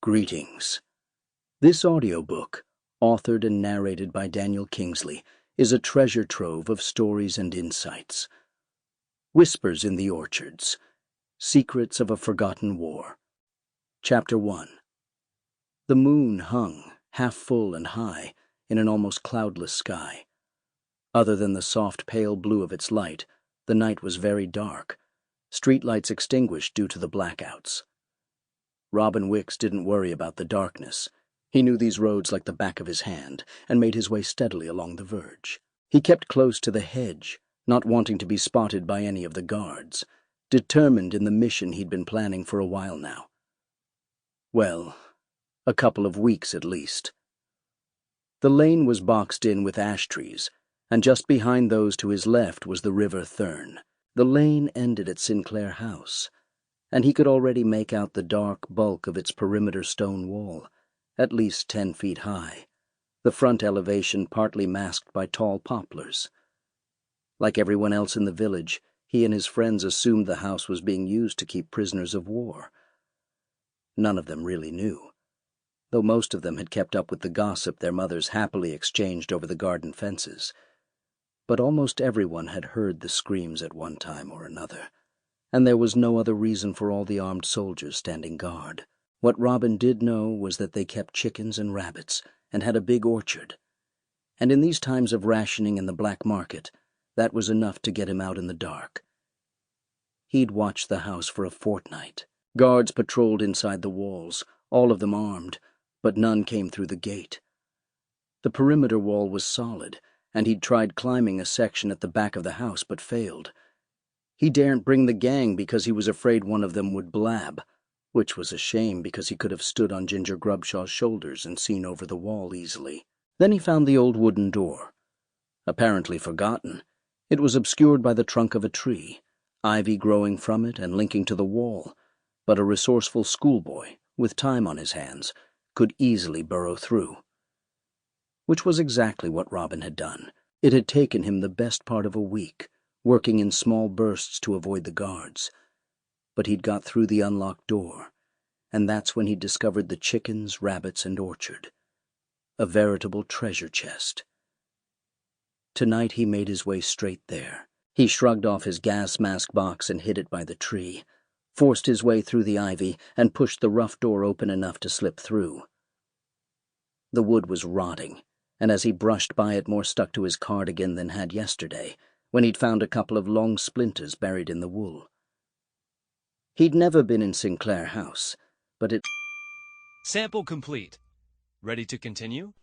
Greetings. This audiobook, authored and narrated by Kingsley, is a treasure trove of stories and insights. Whispers in the Orchards, Secrets of a Forgotten War. Chapter 1. The moon hung, half full and high, in an almost cloudless sky. Other than the soft pale blue of its light, the night was very dark, streetlights extinguished due to the blackouts. Robin Wicks didn't worry about the darkness. He knew these roads like the back of his hand and made his way steadily along the verge. He kept close to the hedge, not wanting to be spotted by any of the guards, determined in the mission he'd been planning for a while now. Well, a couple of weeks at least. The lane was boxed in with ash trees, and just behind those to his left was the River Thurn. The lane ended at Sinclair House, and he could already make out the dark bulk of its perimeter stone wall, at least 10 feet high, the front elevation partly masked by tall poplars. Like everyone else in the village, he and his friends assumed the house was being used to keep prisoners of war. None of them really knew, though most of them had kept up with the gossip their mothers happily exchanged over the garden fences. But almost everyone had heard the screams at one time or another, and there was no other reason for all the armed soldiers standing guard. What Robin did know was that they kept chickens and rabbits and had a big orchard. And in these times of rationing in the black market, that was enough to get him out in the dark. He'd watched the house for a fortnight. Guards patrolled inside the walls, all of them armed, but none came through the gate. The perimeter wall was solid, and he'd tried climbing a section at the back of the house but failed. He daren't bring the gang because he was afraid one of them would blab, which was a shame because he could have stood on Ginger Grubshaw's shoulders and seen over the wall easily. Then he found the old wooden door. Apparently forgotten, it was obscured by the trunk of a tree, ivy growing from it and linking to the wall, but a resourceful schoolboy, with time on his hands, could easily burrow through. Which was exactly what Robin had done. It had taken him the best part of a week, working in small bursts to avoid the guards. But he'd got through the unlocked door, and that's when he discovered the chickens, rabbits, and orchard. A veritable treasure chest. Tonight he made his way straight there. He shrugged off his gas mask box and hid it by the tree, forced his way through the ivy, and pushed the rough door open enough to slip through. The wood was rotting, and as he brushed by it more stuck to his cardigan than had yesterday, when he'd found a couple of long splinters buried in the wool. He'd never been in Sinclair House, but it... Sample complete. Ready to continue?